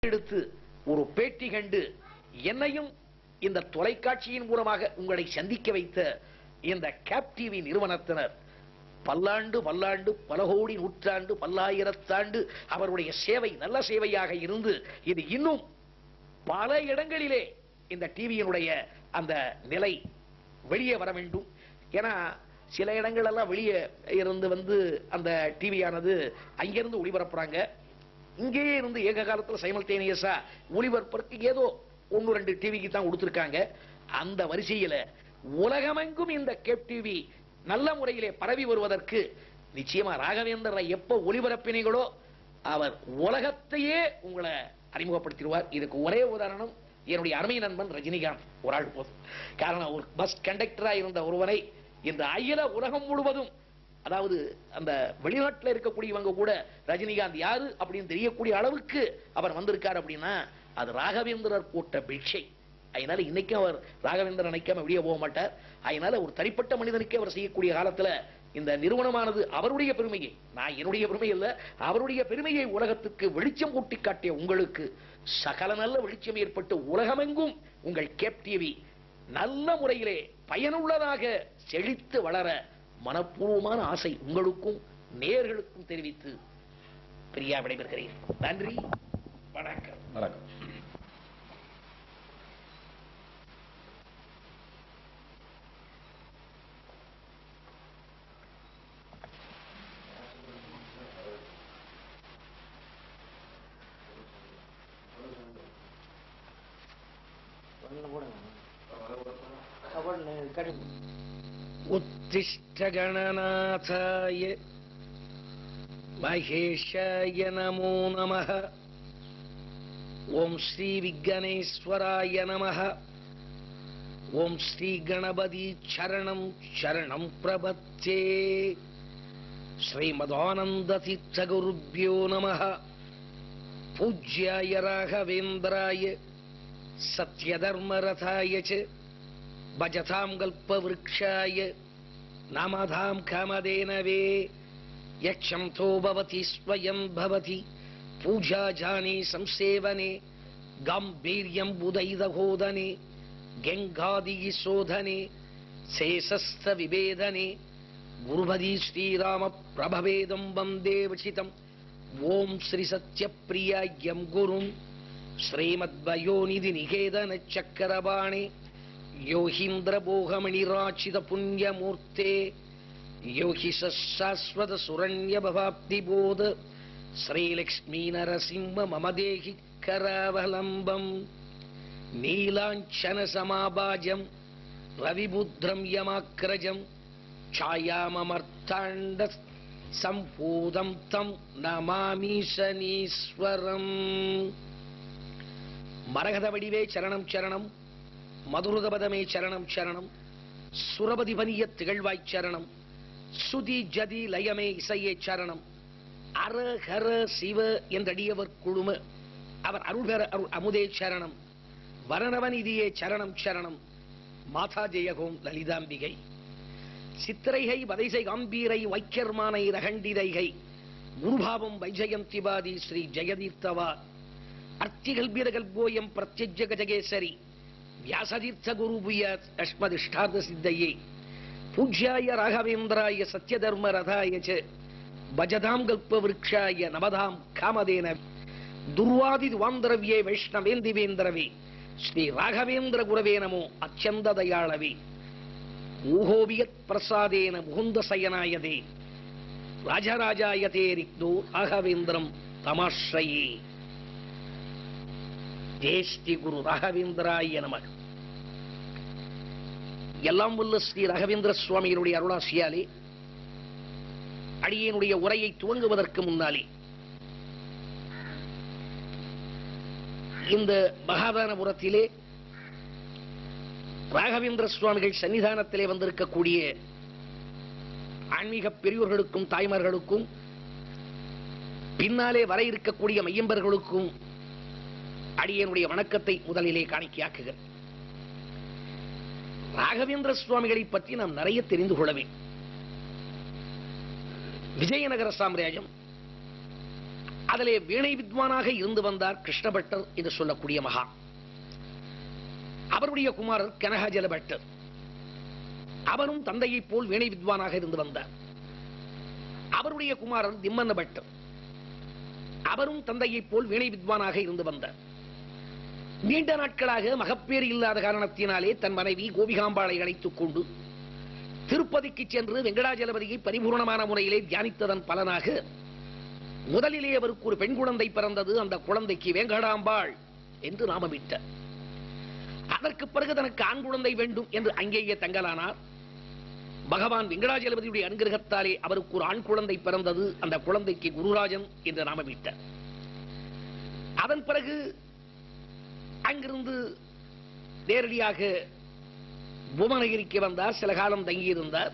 எடுத்து ஒரு பேட்டி கண்டு என்னையும் இந்த தொலைக்காட்சியின் மூலமாக உங்களை சந்திக்க வைத்த இந்த கேப் டிவி நிறுவனத்தினர் பல்லாண்டு பல்லாண்டு பல கோடி நூற்றாண்டு பல்லாயிரத்தாண்டு அவருடைய சேவை நல்ல சேவையாக இருந்து இது இன்னும் பல இடங்களிலே இந்த டிவியினுடைய அந்த நிலை வெளியே வர வேண்டும். ஏன்னா சில இடங்கள் எல்லாம் வெளியே இருந்து வந்து அந்த டிவியானது அங்கிருந்து ஒளிபரப்புறாங்க, இங்கே இருந்து ஏக காலத்தில் சைமல்டேனியஸா ஒளிபரப்புறதுக்கு ஏதோ 1-2 டிவிக்கு தான் கொடுத்திருக்காங்க. அந்த வரிசையில் உலகமெங்கும் இந்த கேப் டிவி நல்ல முறையிலே பரவி வருவதற்கு நிச்சயமா ராகவேந்திர எப்ப ஒளிபரப்பினீங்களோ அவர் உலகத்தையே உங்களை அறிமுகப்படுத்திடுவார். இதுக்கு ஒரே உதாரணம் என்னுடைய அருமை நண்பன் ரஜினிகாந்த் ஒரு ஆள் போதும். காரணம் ஒரு பஸ் கண்டக்டரா இருந்த ஒருவரை இந்த அகில உலகம் முழுவதும், அதாவது அந்த வெளிநாட்டில் இருக்கக்கூடியவங்க கூட ரஜினிகாந்த் யாரு அப்படின்னு தெரியக்கூடிய அளவுக்கு அவர் வந்திருக்கார். அப்படின்னா அது ராகவேந்திரர் போட்ட பிக்ஷை. அதனால இன்னைக்கும் அவர் ராகவேந்திரன் நினைக்காம வெளியே போக மாட்டார். அதனால ஒரு தனிப்பட்ட மனிதனுக்கு அவர் செய்யக்கூடிய காலத்துல இந்த நிறுவனமானது அவருடைய பெருமையை, நான் என்னுடைய பெருமை இல்ல, அவருடைய பெருமையை உலகத்துக்கு வெளிச்சம் கூட்டி காட்டிய உங்களுக்கு சகல நல்ல வெளிச்சம் ஏற்பட்டு உலகமெங்கும் உங்கள் கேப் டிவி நல்ல முறையிலே பயனுள்ளதாக செழித்து வளர மனப்பூர்வமான ஆசை உங்களுக்கும் நேயர்களுக்கும் தெரிவித்து பிரியா விடைபெறுகிறேன். நன்றி, வணக்கம். வணக்கம். उत्तिष्ठ गणनाथाय महेशाय नमो नमः. ओम श्री विघ्नेश्वराय नमः. ओम श्री गणपति चरणं शरणं प्रपद्ये. श्रीमदानंदतीर्थ गुरुभ्यो नमः. पूज्याय राघवेन्द्राय सत्यधर्मरथाय च भजतां कल्पवृक्षाय नामधां कामधेनवे. यक्षंतो भवति स्वयं भवति पूजा जाने संसेवने गाम्भीर्यं बुधैदहोदने गंगादि शोधने शेषस्थ विभेदने गुरुपदी श्रीराम प्रभवेदं वन्दे वचितम्. ओम श्री सत्यप्रियायं गुरुं श्रीमद्वयोनिधि निकेतन चक्रबाणे योहीन्द्रभोगमणिराचित पुण्यमूर्ते योहि शाश्वत सुरण्य भवाब्धिबोध श्रीलक्ष्मी नरसिंह मम देहि करावलंबम. नीलांचन समाभाजं रविमुद्रं यमाक्रजं छायाममर्तांड संपूतं तं नमामि शनीश्वरम्. मरगத வடிவே சரணம் சரணம், மதுரதபதமே சரணம் சரணம், சுரபதிபனிய திகழ்வாய் சரணம், சுதி ஜதி லயமே இசையே சரணம். அர ஹர சிவ என்றடியவர் குழும அவர் அருள்பெற அருள் அமுதே சரணம். வரணவனிதியே சரணம் சரணம். மாதா ஜெயகோம் லலிதாம்பிகை. சித்திரைகை வதைசை காம்பீரை வைக்கர்மானை ரகண்டிதைகை குருபாவம் வைஜயந்திவாதி ஸ்ரீ ஜெயதீர்த்தவா. அர்த்திகல்பிரகல்போயம் பிரத்யஜ கஜகேசரி व्यासतीर्थ गुरुभूय अश्मदिष्टार्थ सिद्धये. पूज्याय राघवेन्द्राय सत्यधर्म रथाय च भजतां कल्पवृक्षाय नमधां कामधेन. दुर्वादि द्वान्द्रव्ये वैष्णवेन्दिवेन्द्रवे श्री राघवेन्द्र गुरवे नमो अत्यंत दयाळवे. मोहोवियत् प्रसादेन मुकुन्द शयनायते राजराजायते रिक्तो राघवेन्द्रं तमाश्रये. ஜெயஸ்ரீ குரு ராகவேந்திராய நமக. எல்லாம் வல்ல ஸ்ரீ ராகவேந்திர சுவாமியினுடைய அருளாசியாலே அடியேனுடைய உரையை துவங்குவதற்கு முன்னாலே இந்த மகாதானபுரத்திலே ராகவேந்திர சுவாமிகள் சன்னிதானத்திலே வந்திருக்கக்கூடிய ஆன்மீக பெரியோர்களுக்கும் தாய்மார்களுக்கும் பின்னாலே வர இருக்கக்கூடிய மையம்பர்களுக்கும் அடியனுடைய வணக்கத்தை முதலிலே காணிக்கையாக்குகிறேன். ராகவேந்திர சுவாமிகளை பற்றி நாம் நிறைய தெரிந்து கொள்ள வேண்டும். விஜயநகர சாம்ராஜ்யம் அதிலே வீணை வித்வானாக இருந்து வந்தார் கிருஷ்ணபட்டர் என்று சொல்லக்கூடிய மகா. அவருடைய குமாரர் கனகஜல பட்டர். அவரும் தந்தையை போல் வீணை வித்வானாக இருந்து வந்தார். அவருடைய குமாரர் திம்மன்ன பட்டர். அவரும் தந்தையை போல் வீணை வித்வானாக இருந்து வந்தார். நீண்ட நாட்களாக மகப்பேறு இல்லாத காரணத்தினாலே தன் மனைவி கோபிகாம்பாளை அழைத்துக் கொண்டு திருப்பதிக்கு சென்று வெங்கடாஜலபதியை பரிபூர்ணமான முறையிலே தியானித்ததன் பலனாக முதலிலே அவருக்கு ஒரு பெண் குழந்தை பிறந்தது. அந்த குழந்தைக்கு வெங்கடாம்பாள் என்று நாமமிட்டார். அதற்கு பிறகு தனக்கு ஆண் குழந்தை வேண்டும் என்று அங்கேயே தங்கலானார். பகவான் வெங்கடாஜலபதியுடைய அனுகிரகத்தாலே அவருக்கு ஒரு ஆண் குழந்தை பிறந்தது. அந்த குழந்தைக்கு குருராஜன் என்று நாமமிட்டார். அதன் பிறகு அங்கிருந்து நேரடியாக புவனகிரிக்கு வந்தார். சில காலம் தங்கியிருந்தார்.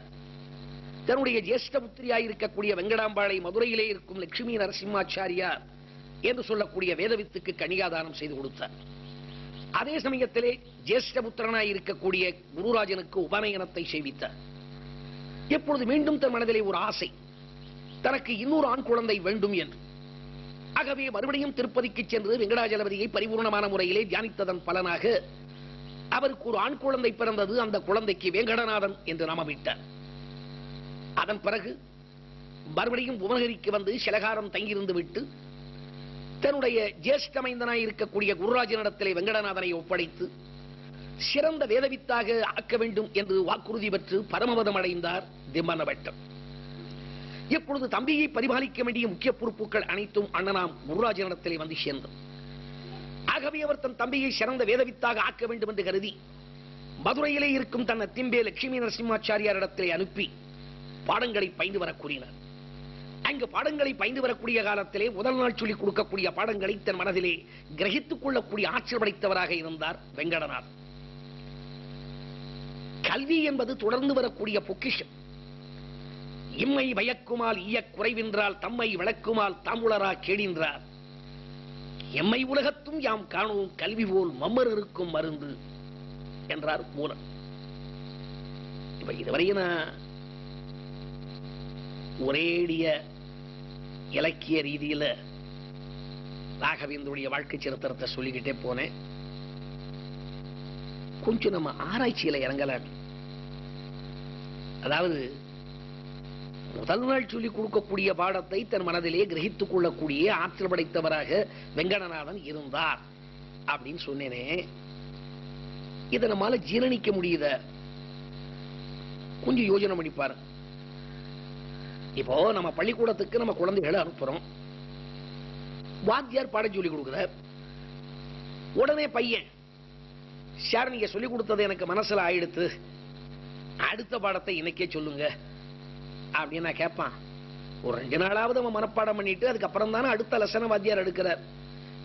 தன்னுடைய ஜேஷ்ட புத்திரியாயிருக்கக்கூடிய வெங்கடாம்பாளை மதுரையிலே இருக்கும் லட்சுமி நரசிம்மாச்சாரியார் என்று சொல்லக்கூடிய வேதவித்துக்கு கன்னிகாதானம் செய்து கொடுத்தார். அதே சமயத்திலே ஜேஷ்ட புத்திரனாய் இருக்கக்கூடிய குருராஜனுக்கு உபநயனத்தை செய்வித்தார். எப்பொழுது மீண்டும் தன் மனதிலே ஒரு ஆசை, தனக்கு இன்னொரு ஆண் குழந்தை வேண்டும் என்று. ஆகவே மறுபடியும் திருப்பதிக்கு சென்று வெங்கடாஜலபதியை பரிபூர்ணமான முறையிலே தியானித்ததன் பலனாக அவருக்கு ஒரு ஆண் குழந்தை பிறந்தது. அந்த குழந்தைக்கு வேங்கடநாதன் என்று நாமமிட்டார். அதன் பிறகு மறுபடியும் புவனகிரிக்கு வந்து சிலகாரம் தங்கியிருந்து விட்டு தன்னுடைய ஜேஷ்டமைந்தனாய் இருக்கக்கூடிய குருராஜனிடத்திலே வெங்கடநாதனை ஒப்படைத்து சிறந்த வேதவித்தாக ஆக்க வேண்டும் என்று வாக்குறுதி பெற்று பரமபதம் அடைந்தார் திம்மன்ன பட்டர். இப்பொழுது தம்பியை பரிபாலிக்க வேண்டிய முக்கிய பொறுப்புகள் அனைத்தும் அண்ணனாம் குருராஜனிடத்திலே வந்து சேர்ந்தது. ஆகவே அவர் தன் தம்பியை சிறந்த வேதவித்தாக ஆக்க வேண்டும் என்று கருதி மதுரையிலே இருக்கும் தன் அத்திம்பே லட்சுமி நரசிம்மாச்சாரியாரிடத்திலே அனுப்பி பாடங்களை பயின்று வர கூறினார். அங்கு பாடங்களை பயின்று வரக்கூடிய காலத்திலே முதல் நாள் சொல்லிக் கொடுக்கக்கூடிய பாடங்களை தன் மனதிலே கிரகித்துக் கொள்ளக்கூடிய ஆற்றல் படைத்தவராக இருந்தார் வெங்கடநாதன். கல்வி என்பது தொடர்ந்து வரக்கூடிய பொக்கிஷம். இம்மை பயக்குமால் ஈய குறைவின்றால் தம்மை விளக்குமால் தாமுளரா கேடின்றார். எம்மை உலகத்தும் யாம் காணும் கல்வி போல் மம்மர் இருக்கும் மருந்து என்றார் மூலம். இப்ப இதுவரையும் ஒரேடிய இலக்கிய ரீதியில ராகவேந்தருடைய வாழ்க்கை சரித்திரத்தை சொல்லிக்கிட்டே போனேன். கொஞ்சம் நம்ம ஆராய்ச்சியில இறங்கலாம். அதாவது முதல் நாள் சொல்லிக் கொடுக்கக்கூடிய பாடத்தை தன் மனதிலே கிரகித்துக் கொள்ளக்கூடிய ஆற்றல் படைத்தவராக வெங்கடநாதன் இருந்தார் அப்படின்னு சொன்னேனே. இதை நம்மால ஜீரணிக்க முடியுத? கொஞ்சம் யோசனை பண்ணிப்பாரு. இப்போ நம்ம பள்ளிக்கூடத்துக்கு நம்ம குழந்தைகளை அனுப்புறோம். வாத்தியார் பாடம் சொல்லிக் கொடுக்குறார். உடனே பையன், சார் நீங்க சொல்லிக் கொடுத்தது எனக்கு மனசுல ஆயிடுத்து, அடுத்த பாடத்தை இன்னைக்கே சொல்லுங்க அப்படின்னு நான் கேட்பான். ஒரு 2 நாளாவது அவன் மனப்பாடம் பண்ணிட்டு அதுக்கப்புறம் தானே அடுத்த லெசனை வாத்தியார் எடுக்கிறார்.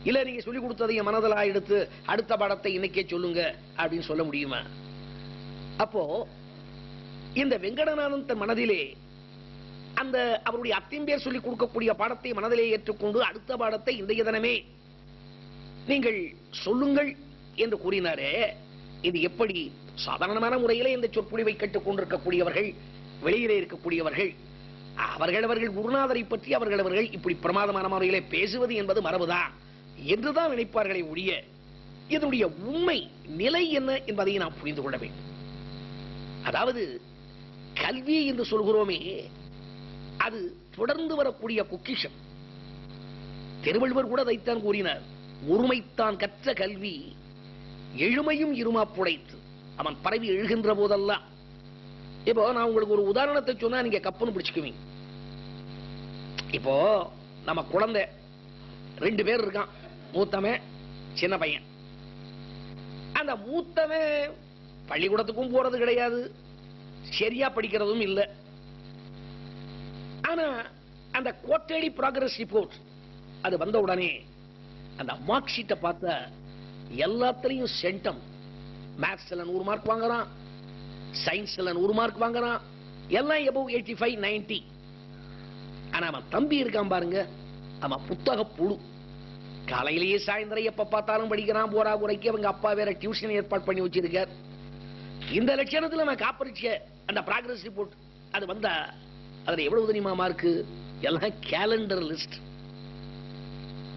இல்ல நீங்க சொல்லிக் கொடுத்தது என் மனதில் ஆயிடுத்து, அடுத்த பாடத்தை இன்னைக்கே சொல்லுங்க அப்படின்னு சொல்ல முடியுமா? அப்போ இந்த வெங்கடநாதன் தன் மனதிலே அந்த அவருடைய அத்திம்பேர் சொல்லிக் கொடுக்கக்கூடிய பாடத்தை மனதிலே ஏற்றுக்கொண்டு அடுத்த பாடத்தை இன்றைய தினமே நீங்கள் சொல்லுங்கள் என்று கூறினாரே. இது எப்படி சாதாரணமான முறையிலே இந்த சொற்பொழிவை கேட்டுக் கொண்டிருக்கக்கூடியவர்கள், வெளியிலே இருக்கக்கூடியவர்கள், அவர்கள் குருநாதரை பற்றி அவர்கள் இப்படி பிரமாதமான முறையிலே பேசுவது என்பது மரபுதான் என்றுதான் நினைப்பார்களே ஒழிய இதனுடைய உண்மை நிலை என்ன என்பதை நாம் புரிந்து கொள்ள வேண்டும். அதாவது கல்வி என்று சொல்கிறோமே, அது தொடர்ந்து வரக்கூடிய பொக்கிஷம். திருவள்ளுவர் கூட அதைத்தான் கூறினார். ஒருமைத்தான் கற்ற கல்வி எழுமையும் இருமா புடைத்து அவன் பரவி எழுகின்ற போதெல்லாம். இப்போ நான் உங்களுக்கு ஒரு உதாரணத்தை சொன்னா நீங்க கப்புன்னு பிடிச்சுக்குவீங்க. இப்போ நம்ம குழந்தை 2 பேர் இருக்கான், மூத்தவன் சின்ன பையன். அந்த மூத்தவன் பள்ளிக்கூடத்துக்கும் போறது கிடையாது, சரியா படிக்கிறதும் இல்லை. ஆனா அந்த குவார்டர்லி ப்ராக்ரஸ் ரிப்போர்ட் அது வந்த உடனே அந்த மார்க் ஷீட்டை பார்த்தா எல்லாத்திலையும் சென்டம். மேத்ஸ்ல 100 மார்க் வாங்குறான், சயின்ஸ்ல 100 மார்க் வாங்குறான், எல்லாம் எபவ் 85, 90. ஆனா அவன் தம்பி இருக்கான் பாருங்க, அவன் புத்தக புழு. காலையிலேயே சாயந்தரம் எப்ப பார்த்தாலும் படிக்கிறான். போரா குறைக்கு அவங்க அப்பா வேற டியூஷன் ஏற்பாடு பண்ணி வச்சிருக்கார். இந்த லட்சணத்துல அவன் காப்பரிச்ச அந்த ப்ராக்ரஸ் ரிப்போர்ட் அது வந்தா அதுல எவ்வளவு தெரியுமா மார்க்கு? எல்லாம் கேலண்டர் லிஸ்ட்.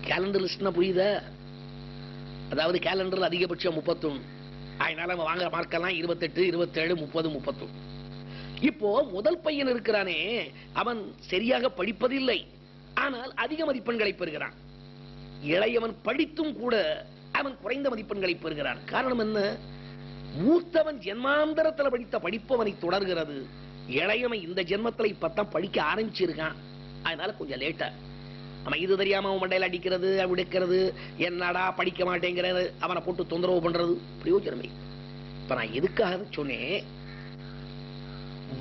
கேலண்டர் லிஸ்ட்னா புரியுதா? அதாவது கேலண்டர்ல அதிகபட்சம் 31, அதனால அவன் வாங்குற மார்க்கெல்லாம் 28, 27, 30, 31. இப்போ முதல் பையன் இருக்கிறானே, அவன் சரியாக படிப்பதில்லை, ஆனால் அதிக மதிப்பெண்களை பெறுகிறான். இளையவன் படித்தும் கூட அவன் குறைந்த மதிப்பெண்களை பெறுகிறான். காரணம் என்ன? மூத்தவன் ஜென்மாந்தரத்தில் படித்த படிப்பு அவனை தொடர்கிறது. இளையவன் இந்த ஜென்மத்தில் இப்பதான் படிக்க ஆரம்பிச்சிருக்கான், அதனால கொஞ்சம் லேட்டா. அவன் இது தெரியாம அவன் மண்டையில அடிக்கிறது, விடுக்கிறது, என்னடா படிக்க மாட்டேங்கிறது, அவனை போட்டு தொந்தரவு பண்றது பிரயோஜனமே. இப்ப நான் எதுக்காக சொன்னேன்,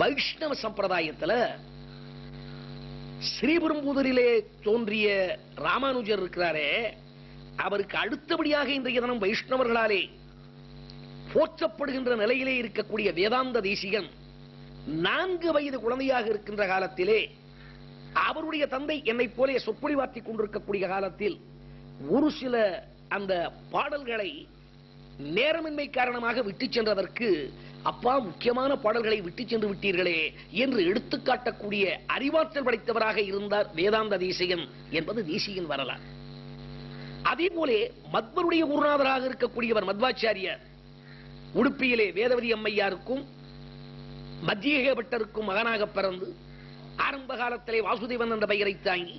வைஷ்ணவ சம்பிரதாயத்துல ஸ்ரீபெரும்புதூரிலே தோன்றிய ராமானுஜர் இருக்கிறாரே, அவருக்கு அடுத்தபடியாக இன்றைய தினம் வைஷ்ணவர்களாலே போற்றப்படுகின்ற நிலையிலே இருக்கக்கூடிய வேதாந்த தேசிகன் 4 வயது குழந்தையாக இருக்கின்ற காலத்திலே அவருடைய தந்தை என்னை போலே சொற்பொழிவாற்றிக் கொண்டிருக்கக்கூடிய காலத்தில் ஒரு சில அந்த பாடல்களை நேரமின்மை காரணமாக விட்டு சென்றதற்கு, அப்பா முக்கியமான பாடல்களை விட்டு சென்று விட்டீர்களே என்று எடுத்துக்காட்டக்கூடிய அறிவாற்றல் படைத்தவராக இருந்தார் வேதாந்த தேசிகன் என்பது தேசிகன் வரலாறு. அதே போலே மத்வருடைய குருநாதராக இருக்கக்கூடியவர் மத்வாச்சாரியார் உடுப்பியிலே வேதவதி அம்மையாருக்கும் மத்திய பட்டருக்கும் மகனாக பிறந்து ஆரம்ப காலத்திலே வாசுதேவன் என்ற பெயரை தாங்கி,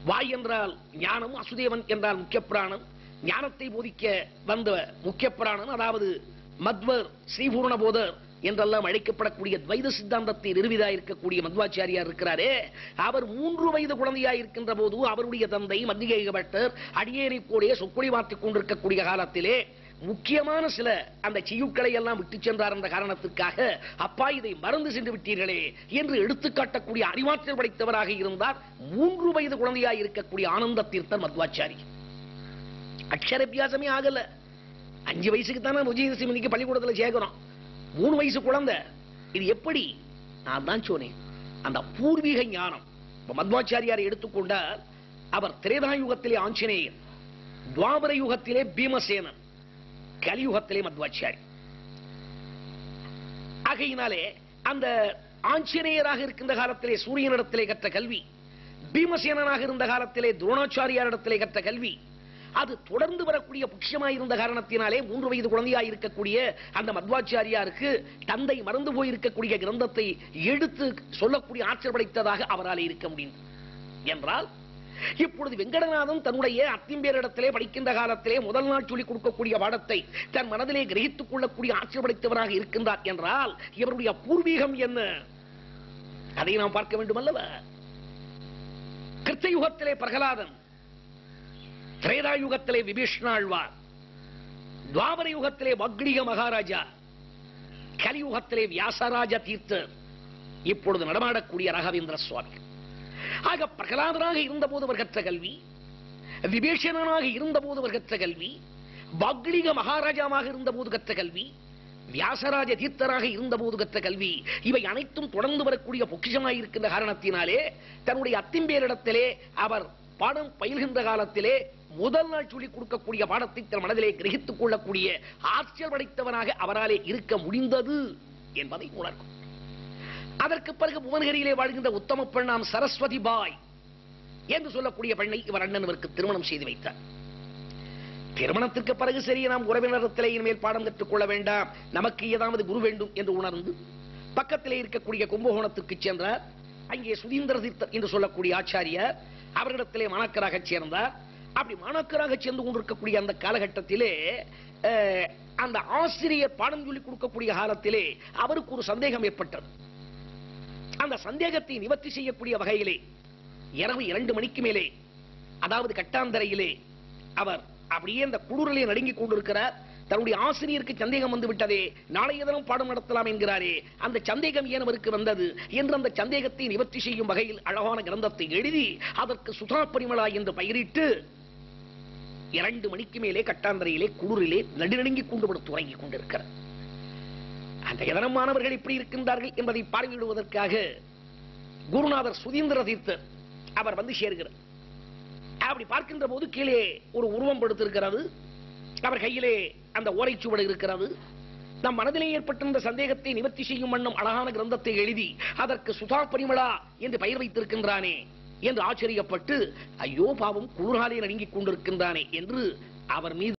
வாய் என்றால் ஞானம், வாசுதேவன் என்றால் முக்கிய பிராணம், ஞானத்தை போதிக்க வந்த முக்கிய பிராணம், அதாவது மத்வர் ஸ்ரீபூர்ணபோதர் என்றெல்லாம் அழைக்கப்படக்கூடிய துவைத சித்தாந்தத்தை நிறுவிதா இருக்கக்கூடிய மத்வாச்சாரியார் இருக்கிறாரே, அவர் 3 வயது குழந்தையாக இருக்கின்ற போது அவருடைய தந்தை மத்திய பட்டர் அடியேனை போலே சொற்பொழிவாற்றிக் கொண்டிருக்கக்கூடிய காலத்திலே முக்கியமான சில அந்த செய்யுட்களை எல்லாம் விட்டு சென்றார் என்ற காரணத்துக்காக, அப்பா இதை மறந்து சென்று விட்டீர்களே என்று எடுத்துக்காட்டக்கூடிய அறிவாற்றல் படைத்தவராக இருந்தார் 3 வயது குழந்தையாக இருக்கக்கூடிய ஆனந்த தீர்த்தர் மத்வாச்சாரி. அக்ஷர அபியாசமே ஆகல. 5 வயசுக்கு தானே விஜயதசமிக்கு பள்ளிக்கூடத்தில் சேர்க்கிறோம், 3 வயசு குழந்தை. இது எப்படி? நான் தான் சொன்னேன், அந்த பூர்வீக ஞானம். மத்வாச்சாரியாரை எடுத்துக்கொண்டார், அவர் திரேதாயுகத்திலே ஆஞ்சநேயர், துவாபர யுகத்திலே பீமசேனன், கலியுகத்திலே மத்வாச்சாரி. ஆகையினாலே அந்த ஆஞ்சநேயராக இருக்கின்ற காலத்திலே சூரியனிடத்திலே கற்ற கல்வி, பீமசேனனாக இருந்த காலத்திலே துரோணாச்சாரியாரிடத்திலே கற்ற கல்வி, அது தொடர்ந்து வரக்கூடிய புட்சமாயிருந்த காரணத்தினாலே 3 வயது குழந்தையாக இருக்கக்கூடிய அந்த மத்வாச்சாரியாருக்கு தந்தை மறந்து போயிருக்கக்கூடிய கிரந்தத்தை எடுத்து சொல்லக்கூடிய ஆற்றல் படைத்ததாக அவரால் இருக்க முடியும் என்றால், இப்பொழுது வெங்கடநாதன் தன்னுடைய அத்திம்பேரிடத்திலே படிக்கின்ற காலத்திலே முதல் நாள் சொல்லிக் கொடுக்கக்கூடிய பாடத்தை தன் மனதிலே கிரகித்துக் கொள்ளக்கூடிய ஆற்றல் படைத்தவராக இருக்கின்றார் என்றால் இவருடைய பூர்வீகம் என்ன? அதை நாம் பார்க்க வேண்டும் அல்லவா? கிருத்தயுகத்திலே பிரகலாதன், திரேதாயுகத்திலே விபீஷ்ணாழ்வார், துவாபர யுகத்திலே வக்னிக மகாராஜா, கலியுகத்திலே வியாசராஜ தீர்த்தர், இப்பொழுது நடமாடக்கூடிய ராகவேந்திர சுவாமி. ஆக பிரகலாதனாக இருந்தபோது அவர் கற்ற கல்வி, விபீஷணனாக இருந்தபோது அவர் கற்ற கல்வி, வக்னிக மகாராஜாவாக இருந்தபோது கற்ற கல்வி, வியாசராஜ தீர்த்தராக இருந்தபோது கற்ற கல்வி, இவை அனைத்தும் தொடர்ந்து வரக்கூடிய பொக்கிஷமாக இருக்கின்ற காரணத்தினாலே தன்னுடைய அத்திம்பேரிடத்திலே அவர் பாடம் பயில்கின்ற காலத்திலே முதல் நாள் சொல்லிக் கொடுக்கக்கூடிய பாடத்தை தன் மனதிலே கிரகித்துக் கொள்ளக்கூடிய ஆற்றல் படைத்தவனாக அவராலே இருக்க முடிந்தது என்பதை உணர்க்கும். அதற்கு பிறகு புவனகிரியிலே வாழ்கின்ற உத்தம பெண்ணாம் சரஸ்வதி பாய் என்று சொல்லக்கூடிய பெண்ணை இவர் அண்ணன் இவருக்கு திருமணம் செய்து வைத்தார். திருமணத்திற்கு பிறகு சரி, நாம் உறவினரத்திலே இனிமேல் பாடம் கற்றுக் கொள்ள வேண்டாம், நமக்கு ஏதாவது குரு வேண்டும் என்று உணர்ந்து பக்கத்திலே இருக்கக்கூடிய கும்பகோணத்திற்கு சென்றார். அங்கே சுதீந்திர தீர்த்தர் என்று சொல்லக்கூடிய ஆச்சாரியார் அவரிடத்திலே மாணாக்கராக சேர்ந்தார். அப்படி மாணாக்கராக சேர்ந்து கொண்டிருக்கக்கூடிய அந்த காலகட்டத்திலே அந்த ஆசிரியர் பாடம் சொல்லிக் கொடுக்கக்கூடிய காலத்திலே அவருக்கு ஒரு சந்தேகம் ஏற்பட்டது. அந்த சந்தேகத்தை நிவர்த்தி செய்யக்கூடிய வகையிலே இரவு 2 மணிக்கு மேலே, அதாவது கட்டாந்தரையிலே அவர் அப்படியே அந்த குளிரிலே நடுங்கிக் கொண்டிருக்கிறார். தன்னுடைய ஆசிரியருக்கு சந்தேகம் வந்து விட்டதே, நாளைய தினம் பாடம் நடத்தலாம் என்கிறாரே, அந்த சந்தேகம் ஏன் அவருக்கு வந்தது என்று அந்த சந்தேகத்தை நிவர்த்தி செய்யும் வகையில் அழகான கிரந்தத்தை எழுதி அதற்கு சுதா பரிமளா என்று பெயரிட்டு 2 மணிக்கு மேலே கட்டாந்தரையிலே குளிரிலே நடுநடுங்கிக் கொண்டு படுத்து உறங்கிக் கொண்டிருக்கிறார். அந்த இதனம் மாணவர்கள் எப்படி இருக்கின்றார்கள் என்பதை பார்வையிடுவதற்காக குருநாதர் சுதீந்திர தீர்த்தர் அவர் வந்து சேர்கிறார். அப்படி பார்க்கின்ற போது கீழே ஒரு உருவம் படுத்திருக்கிறது, அவர் கையிலே அந்த ஓலைச்சுவடு இருக்கிறது. நம் மனதிலே ஏற்பட்டிருந்த சந்தேகத்தை நிவர்த்தி செய்யும் வண்ணம் அழகான கிரந்தத்தை எழுதி அதற்கு சுதா பரிமளா என்று பெயர் வைத்திருக்கின்றானே, என்று ஆச்சரியப்பட்டு, ஐயோ பாவம், குளிராலே நடுங்கிக் கொண்டிருக்கின்றானே என்று அவர் மீது